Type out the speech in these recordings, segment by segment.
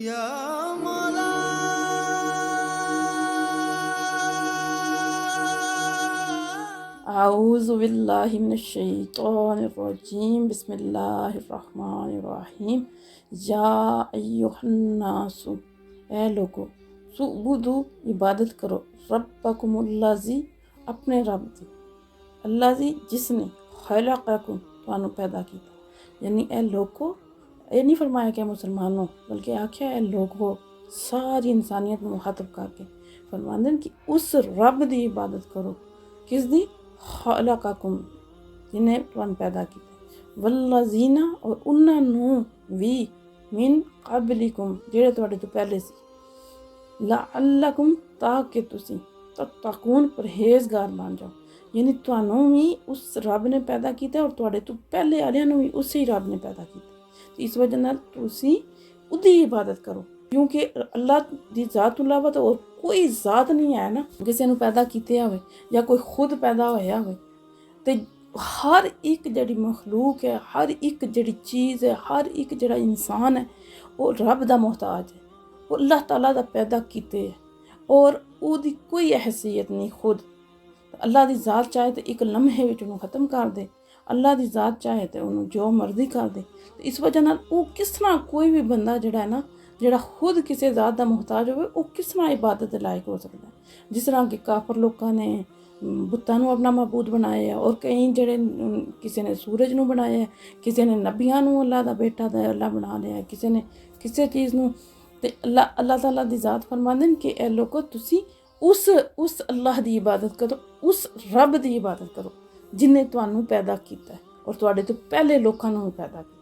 या मौला आऊज़ु बिल्लाहि मिनश्शैतानिर्रजीम बिस्मिल्लाहिर्रहमानिर्रहीम। या अय्युहन्नासु, ए लोगो, सुबुदु, इबादत करो, रब्बकुमुल्लज़ी, अपने रब दी, अल्लाज़ी, जिसने खलक़कुम, तुहानू पैदा किया। यानी ए लोगो, ये नहीं फरमाया कि मुसलमानों, बल्कि आख्या ए लोगो, सारी इंसानियत में मुखातब करके फरमांदे कि उस रब दी इबादत करो। किस दी? खलक़कुम, जिन्हें तुहानू पैदा किया। वल्लज़ीना, और उन्होंने भी, मिन क़ब्लिकुम, जेड़े तुहाडे तो पहले सी, लअल्लकुम, ताकि तुसी तत्तकून, परहेज़गार बन जाओ। यानी तुहानू भी उस रब ने पैदा किया और तुहाडे तो पहले आलियां नू भी उसी रब ने पैदा किया। इस वजह नाल तुसी उदी इबादत करो, क्योंकि अल्लाह दी ज़ात तो इलावा तो और कोई ज़ात नहीं है ना किसी नू पैदा किया होवे या कोई खुद पैदा होया होवे। ते हर एक जड़ी मखलूक है, हर एक जड़ी चीज़ है, हर एक जड़ा इंसान है, वो रब दा मोहताज है। वो अल्लाह ताला दा पैदा किते है और ओदी कोई हैसियत नहीं खुद। अल्लाह दी ज़ात चाहे तो एक लम्हे विच उन्हें ख़त्म कर दे, अल्लाह दी ज़ात चाहे तो उन्हें जो मर्जी कर दे। तो इस वजह नाल वो किस तरह कोई भी बंदा जड़ा है ना, जड़ा खुद किसी ज़ात दा मुहताज हो, वो किस तरह इबादत दे लायक हो सकता है। जिस तरह कि काफर लोगों ने बुत्तां नू अपना मबूद बनाया, और कई जड़े किसी ने सूरज नू बनाया, किसी ने नबियां नू अल्लाह दा बेटा दा अल्लाह बना लिया, किसी ने किसी चीज़ नू। ते अल्लाह ताला दी ज़ात फरमांदे कि ए लोगो, तुसी उस अल्लाह दी इबादत करो, उस रब दी इबादत करो जिन्हें तुहानू पैदा किया और तुहाडे तो पहले लोगों नू पैदा किया।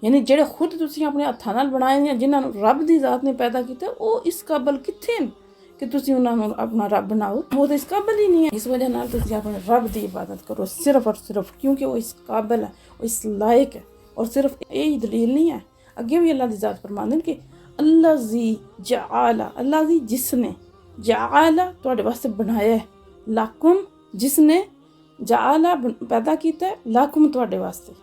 यानी जेड़े खुद तुसी अपने हत्थां नाल बनाए ने, जिन्होंने रब दी ज़ात ने पैदा किया, वो इस काबल कित्थे न कि तुसी उन्होंने अपना रब बनाओ। वो तो इस काबल ही नहीं है। इस वजह नाल तुसी अपने रब दी इबादत करो सिर्फ और सिर्फ, क्योंकि वो इस काबल है, वो इस लायक है। और सिर्फ यही दलील नहीं है, अगे भी अल्लाह दी ज़ात फरमांदे कि अल्लाज़ी जआला, अल्लाज़ी जिसने, जाला तुहाडे वास्ते बनाया है, लाकुम, जिसने जाला पैदा किया लाकुम तुहाडे वास्ते,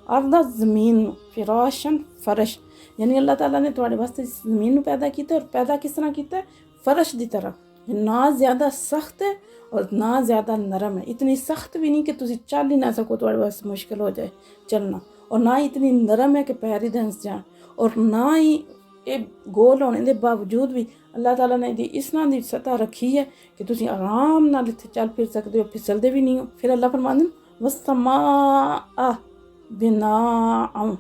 अर्दा ज़मीन फिराशन फरश। यानी अल्लाह ताला ने तुहाडे वास्ते ज़मीन पैदा किया, और पैदा किस तरह किया? फरश की तरह, ना ज़्यादा सख्त है और ना ज़्यादा नरम है। इतनी सख्त भी नहीं कि तुसी चल ही ना सको, तुहाडे वास्ते मुश्किल हो जाए चलना, और ना ही इतनी नरम है कि पैर ही धंस जाए, और ना ही ये गोल होने के बावजूद भी अल्लाह ताला ने इस तरह की सतह रखी है कि तुसी आराम नाल इत्थे चल फिर सकते हो, फिसलते भी नहीं हो। फिर अल्लाह फरमांदे वस्समा बिनाअ,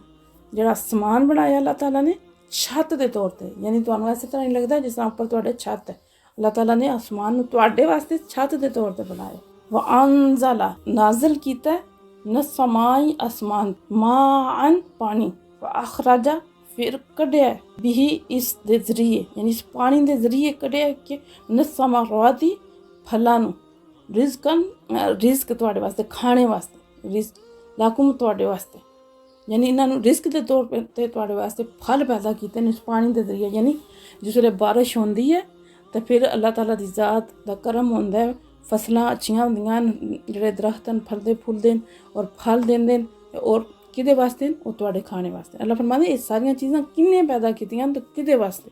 जेड़ा आसमान बनाया अल्लाह ताला ने छत के तौर पर। यानी तुहानू इस तरह नहीं लगता जिस तरह ऊपर तुहाडे छत है, अल्लाह ताला ने आसमान नू तुहाडे वास्ते छत के तौर पर बनाया। व अनज़ला, नाज़िल कीता नस्समाई, आसमान, माअन, पानी, व अखराजा, फिर कढ़िया बिही, इस दे जरिए, यानी इस पानी के जरिए कढ़िया कि नस्समावाती, फलां नू, रिज़कन, रिज़क तुहाडे वास्ते, खाने वास्ते, रिज़क लाकुम तुहाडे वास्ते। यानी इन्होंने रिस्क के तौर पर तुहाडे वास्ते फल पैदा किए इस पानी के जरिए। यानी जिसले बारिश होंदी है तो फिर अल्लाह ताला दी ज़ात दा करम होंदा है, फसलां अच्छियां होंदियां, जेह्ड़े दरख्त न फलदे फुलदे न और फल देंदे न, और किदे वास्ते न? ओह् तुहाडे खाने वास्ते। अल्लाह फरमांदे एह् सारियां चीज़ां किन्ने पैदा कीतियां न, तो किदे वास्ते?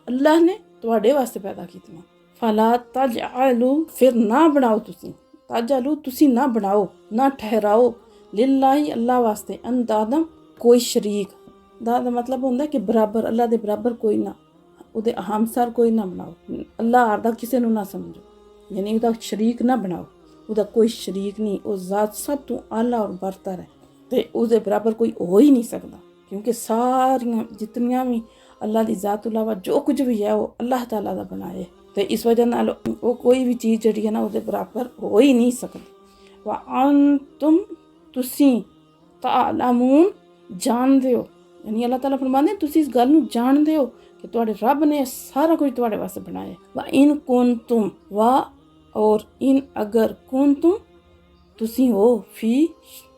अल्लाह ने तुहाडे वास्ते पैदा कीतियां। फला तजअलू, फिर ना बनाओ तुसी, तजअलू तुसी ना बनाओ, ना ठहराओ, लिल्लाही, अल्लाह वास्ते, अंदादम, कोई शरीक। दा मतलब होंदा कि बराबर, अल्लाह दे बराबर कोई ना, उहदे हमसर कोई ना बनाओ, अल्लाह आरदा किसे नू ना समझो, यानी उहदा शरीक ना बनाओ, उहदा कोई शरीक नहीं। वो ज़ात सब तो आला और बरतर है, तो उसदे बराबर कोई हो ही नहीं सकता, क्योंकि सारियां जितनियां भी अल्लाह दी ज़ात तो इलावा जो कुछ भी है वो अल्लाह ताला दा बनाए। तो इस वजह नाल वो कोई भी चीज़ जिहड़ी है ना उसदे बराबर हो ही नहीं सकती। व अंतुम, तुसी तालमून, जानदे हो। यानी अल्लाह ताला फरमांदे तुसी इस गल नू जानदे हो कि तुहाडे रब ने सारा कुछ तुहाडे वास्ते बनाया। व इन कुंतुम, व और इन अगर, कुंतुम तुसी हो, फी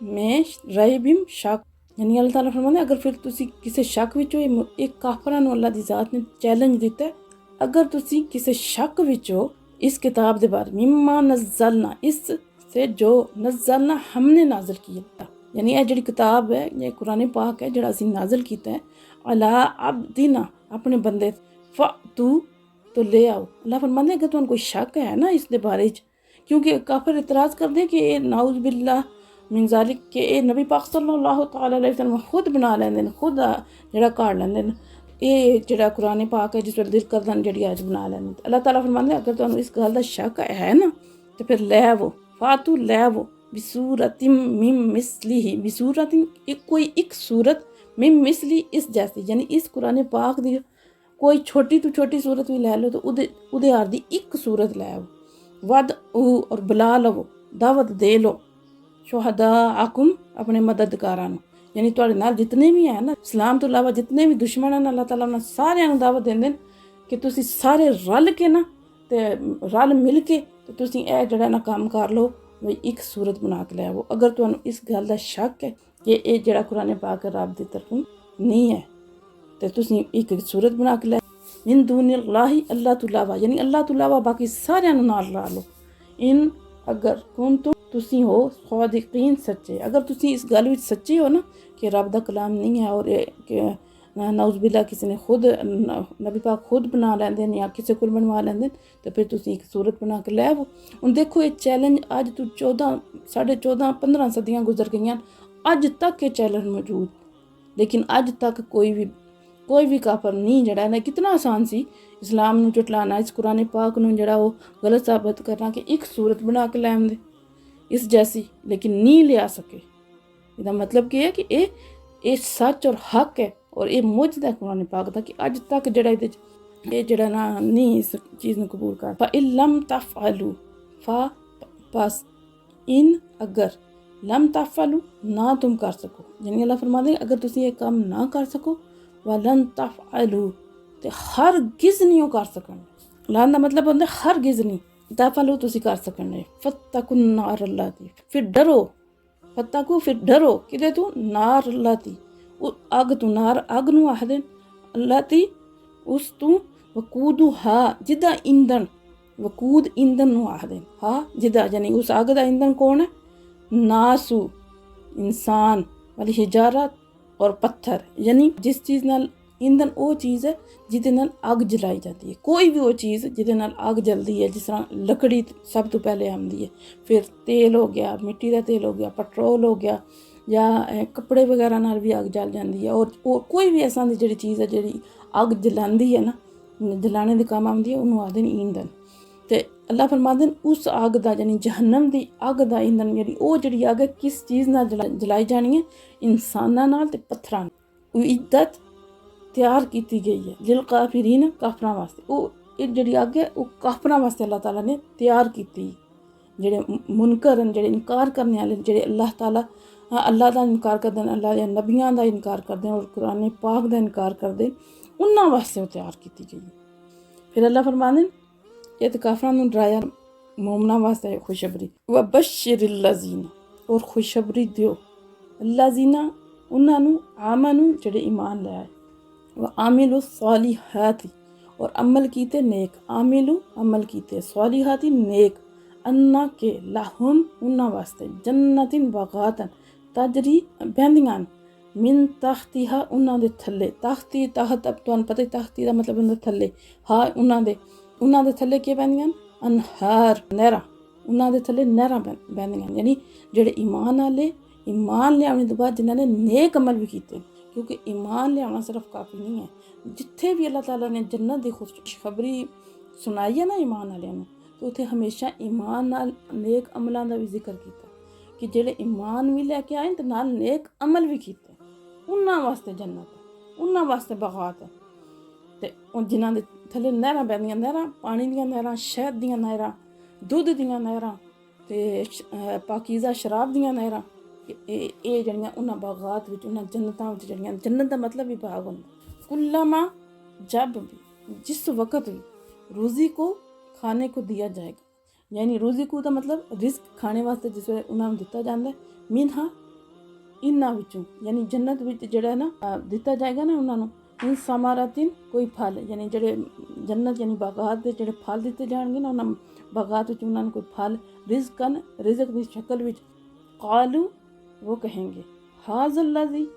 में रैबिम शक। यानी अल्लाह ताला फरमांदे अगर फिर तुसी किसी शक विच हो, एक काफरां नू अल्लाह दी ज़ात ने चैलेंज दिता है, अगर तुसी किसी शक विच हो इस किताब दे बारे, मिम्मा नज़लना, इस से जो नज़लना हमने नाजिल किया, यानी ये जिहड़ी किताब है, ये कुरान पाक है जिहड़ा असीं नाज़िल कीता है अला अब्दिना, अपने बंदे फअतू, तो ले आओ। अल्लाह फरमांदे अगर तुहानूं कोई शक है ना इस दे बारे च, क्योंकि काफिर इतराज़ करदे कि एह् नाउज़ बिल्लाह मिन ज़ालिक कि एह् नबी पाक सल्लल्लाहु तआला अलैहि वसल्लम खुद बना लैंदे न, खुद जेह्ड़ा काढ़ लैंदे न। एह् जेह्ड़ा कुरान पाक है जिस वेले दिल करदा न जेह्ड़ी आयत बना लैंदे। अल्लाह ताला फरमांदे अगर तुहानूं इस गल्ल दा शक है ना ते फिर लै आवो, फातू लै आवो बिसूरतिम मिम मिसलिही, बिसूरतिन कोई एक सूरत, मिम मिसली इस जैसी, यानी इस कुरान पाक दी कोई छोटी तो छोटी सूरत भी लै लो तो उदे आर दी एक सूरत लै आओ। वद और बुला लवो, दावत दे लो शुहदा आकुम, अपने मददगारां नूं, यानी तुहाडे नाल जितने भी है ना इस्लाम तो इलावा जितने भी दुश्मन हैं अल्लाह ताला उन्हां सारिआं नूं दावत देंदे न कि तुसीं सारे रल के ना ते रल मिल के ते तुसीं एह् जेह्ड़ा ना कम्म कर लो भाई एक सूरत बना के लै आवो। अगर तुहानूं इस गल्ल दा शक है कि एह् जेह्ड़ा कुरान पाक है रब दी तरफों नहीं है ते तुसीं एक सूरत बना के लै मिन दूनिल्लाहि, अल्लाह तो इलावा, यानी अल्लाह तो इलावा बाकी सारिआं नूं नाल ला लो। इन अगर तुसीं हो सादिकीन, सच्चे, अगर तुसीं इस गल्ल विच सच्चे हो ना कि रब दा कलाम नहीं है और नाउज़ बिल्ला किसी ने खुद नबी पाक खुद बना लैंदे न या किसी कोल बनवा लैंदे न, तो फिर तुसीं एक सूरत बना के लै आवो। हुण देखो ये चैलेंज अज तो 14-15 सदियां गुजर गईयां, अज तक ये चैलेंज मौजूद, लेकिन अज तक कोई भी काफर नहीं जेह्ड़ा ना, कितना आसान सी इस्लाम नूं झुटलाना, इस कुरान पाक नूं जेह्ड़ा ओह् गलत साबित करना कि एक सूरत बना के लै आंदे इस जैसी, लेकिन नहीं ले आ सके। इसदा मतलब केह् है कि एह् सच और हक है और एह् मुजदा है कुरान पाक दा कि अज तक जेह्ड़ा एह्दे च एह् जेह्ड़ा ना नहीं इस चीज़ नूं कबूल कर। फा इल्लम तफअलू, फा बस, इन अगर, लम तफअलू ना तुम कर सको, यानी अल्लाह फरमांदे अगर तुसीं ये कम्म ना कर सको, वलन तफअलू, ते हरगिज़ नहीं ओह् कर सकन। लान दा मतलब होंदा हरगिज़ नहीं, तफअलू तुसीं कर सकने। फत्तकुन नार अल्लाती, फिर डरो, फत्तकू फिर डरो किदे तू, नार अल्लाती, अग तू, नार अग नूं आखदे न, अल्लाती उस तू, वकूदू हा जिदा ईंधन, वकूद ईंधन नूं आखदे न, हा जिदा, यानी उस अग दा ईंधन कौन है, नासू इंसान, वाली हिजारत और पत्थर, यानी जिस चीज़ नाल ईंधन वो चीज़ है जिहदे नाल अग जलाई जाती है। कोई भी वो चीज़ जिहदे नाल अग जलदी है, जिस तरह लकड़ी सब तो पहले आंदी है, फिर तेल हो गया, मिट्टी का तेल हो गया, पेट्रोल हो गया, या कपड़े वगैरह नाल भी अग जल जाती है। और कोई भी ऐसा जिहड़ी चीज़ है जिहड़ी अग जलांदी है ना, जलाने दे कम्म आंदी है, उन्होंने आखदे न ईंधन। ते अल्लाह फरमांदे न उस अग दा, यानी जहन्नम दी अग दा ईंधन, जेह्ड़ी ओह् जेह्ड़ी अग है किस चीज़ नाल जलाई जानी है, इंसानां नाल ते पत्थरां नाल। इद्दत तैयार की गई है लिल काफिरीन, काफरां वास्ते। ओह् जेह्ड़ी अग है ओह् काफरां वास्ते अल्लाह ताला ने तैयार की, जेह्ड़े मुनकर न, जेह्ड़े इनकार करने आह्ले, जेह्ड़े अल्लाह ताला अल्लाह दा इनकार करदे न, अल्लाह दे नबियां दा इनकार करदे न और कुरान पाक दा इनकार करदे न, उन्हां वास्ते ओह् तैयार की गई है। फिर अल्लाह फरमांदे न ये ते काफरां नूं डराया, मोमनां वास्ते खुशखबरी, व बशिरिल लज़ीना, और खुशखबरी दियो, लज़ीना उन्हां नूं, आमनू जेह्ड़े ईमान ले आए, व आमिलु सालिहाती, और अमल कीते नेक, आमिलु अमल कीते, सालिहाती नेक, अन्ना के लाहुम उन्हां वास्ते, जन्नतिन बगातन तजरी बहंदियां मिन तख्तिहा उन्हां दे थल्ले, तख्ती तहत, अब तुहानूं पता ही तख्ती दा मतलब होंदा थल्ले, हा उन्हां दे थल्ले केह् बहंदियां, अनहार नहरां, उन्हां दे थल्ले नहरां बहंदियां, यानी जेह्ड़े ईमान आह्ले, ईमान लेआने दे बाद जिन्हां ने नेक अमल भी कीते, क्योंकि ईमान लेआना सिर्फ काफ़ी नहीं है। जित्थे भी अल्लाह ताला ने जन्नत दी खुशखबरी सुनाई है ना ईमान आह्लेआं नूं, तो उत्थे हमेशा ईमान नाल नेक अमलां दा भी जिक्र कीता कि जेह्ड़े ईमान भी लैके आए ते नाल नेक अमल भी कीते, उन्हां वास्ते जन्नत है, उन्हां वास्ते बगात है। ते जिन्हां दे थल्ले नहरां बहंदियां, नहरां पानी दियां नहरां, शहद दियां नहरां, दुद्ध दियां नहरां ते पाकीज़ा शराब दियां नहरां, एह् जेह्ड़ियां उन्हां बागात विच, उन्हां जन्नतां विच जेह्ड़ियां, जन्नत दा मतलब भी बाग होंदा। कुल्लमा, जब भी, जिस वक़्त भी, रोज़ी को खाने को दिया जाएगा, यानी रोज़ी को दा मतलब रिस्क खाने वास्ते जिस वेले उन्हां नूं दित्ता जांदा है, मिनहा इन्हां विचों, यानी जन्नत विच जेह्ड़ा है ना दित्ता जाएगा ना उन्हां नूं, इन समारातिन कोई फल, यानी जेह्ड़े जन्नत यानी बागात दे जेह्ड़े फल दित्ते जाणगे ना, उन्हां बागात विच उन्हां नूं कोई फल, रिज़कन, रिज़क दी शक्ल विच, कालू वो कहेंगे हाज़ल्ला जी,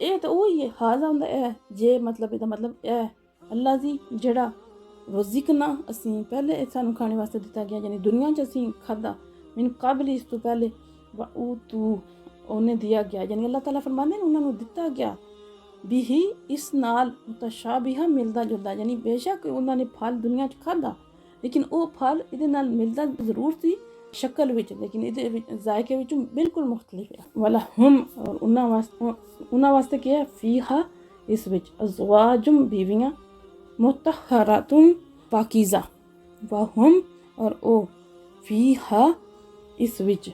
ये तो वही है, हाज़ा हुंदा है जे, मतलब इहदा मतलब है अल्लाह जी जेड़ा रोज़िकना असीं पहले सानू खाने वास्ते दिता गया, यानी दुनिया च असीं खादा, मिन काबल इस तो पहले व ऊतू उन्हें दिया गया, यानी अल्लाह ताला फरमांदे ने उन्हां नू दिता गया भी ही इस नाल मुतशाबिहा मिलदा जुलदा, यानी बेशक उन्होंने फल दुनिया च खादा लेकिन वो फल इहदे नाल मिलदा जरूर सी शक्ल विच, लेकिन इहदे विच जायके विच बिल्कुल मुख्तलिफ है। वाला हम, और उन्हां वास्ते क्या है, फीहा इस विच अज़वाजुम बीवियां, मुतहरातुन पाकीज़ा, व हम और ओ फीहा इस विच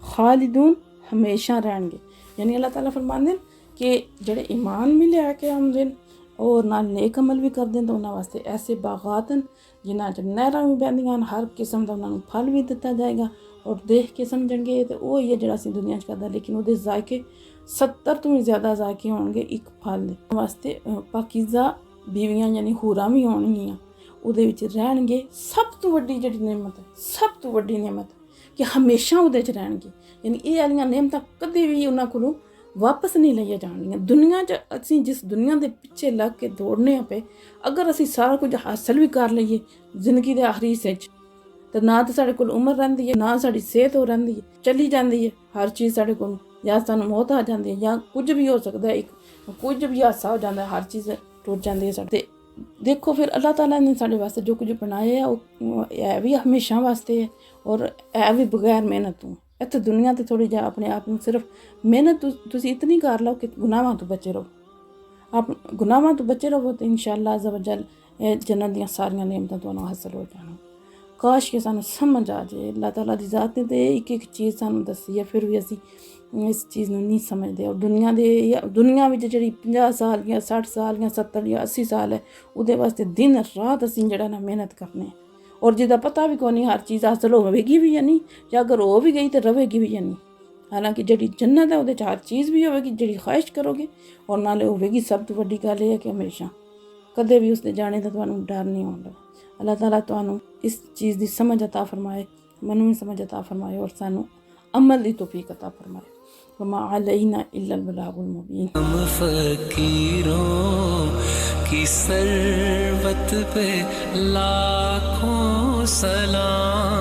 खालिदून हमेशा रहणगे, यानी अल्लाह ताला फरमांदे कि जेह्ड़े ईमान भी लैके आउंदे न और नाल नेक अमल भी करदे न, तो उन्हां वास्ते ऐसे बागात न जिन्हां च नहरां भी बहंदियां न, हर किस्म दा उन्हां नूं फल भी दित्ता जाएगा, और देख के समझणगे ते ओह ही है जेह्ड़ा असीं दुनिया च करदा, लेकिन ओहदे जायके 70 तो भी ज़्यादा जायके होणगे एक फल दे वास्ते। पाकीज़ा बीवियां यानी हूरां भी होणगियां, ओहदे विच रहणगे। सब तो वड्डी जेह्ड़ी नेमत है, सब तो वड्डी नेमत कि हमेशा ओहदे च रहणगे, यानी एह् आह्लियां नेमतां कदें भी उन्हां कोलों वापस नहीं लईया जाणगियां। दुनिया च असीं जिस दुनिया दे पिछे लग के दौड़ने पे, अगर असीं सारा कुछ हासिल भी कर लईए जिंदगी दे आखिरी हिस्से च, ते ना तो साढ़े कोल उम्र रहिंदी है, ना साड़ी सेहत हो रहिंदी है, चली जांदी है हर चीज़ साढ़े कोल, या सानूं मौत आ जांदी है, या कुछ भी हो सकदा है, कुछ भी हादसा हो जांदा है, हर चीज़ टुट जांदी है साढ़े। ते देखो फिर अल्लाह ताला ने साढ़े वास्ते जो कुछ बनाया है वो है भी हमेशा वास्ते है, और है भी बगैर मेहनत तो। इत्थे दुनिया ते थोड़ी जा अपने आप में सिर्फ मेहनत तुसीं इतनी कर लो कि गुनाहां तो बचे रहो, आप गुनाहां तो बचे रहो, तो इंशाअल्लाह अज़्ज़ा वजल जन्नत दियां सारियां नेमतां तुहानूं हासिल हो जाण। काश कि सानूं समझ आ जाए, अल्लाह ताला दी ज़ात ने ते एक एक चीज़ सानूं दस्सी है, फिर भी असीं इस चीज़ नूं नहीं समझदे। और दुनिया विच जेह्ड़ी 50 साल या 60 साल या 70 या 80 साल है, उहदे वास्ते दिन रात असीं जेह्ड़ा ना मेहनत करने, और जिहदा पता भी कोई नहीं हर चीज़ हासिल होवेगी भी या नहीं, या अगर हो भी गई तो रवेगी भी या नहीं। हालांकि जेह्ड़ी जन्नत है उहदे च हर चीज़ भी होवेगी जेह्ड़ी ख्वाहिश करोगे, और नाले होवेगी। सब तो वड्डी गल है कि हमेशा कदे भी उसदे जाने दा तुहानूं डर नहीं होंदा। अल्लाह ताला तुहानूं इस चीज़ दी समझ अता फरमाए, मैनूं भी समझ अता फरमाए, और सानूं अमल दी तौफीक अता फरमाए। वमा अलैना इल्लल बलागुल मुबीन। हम फकीरों की सरबत पे लाखों सलाम।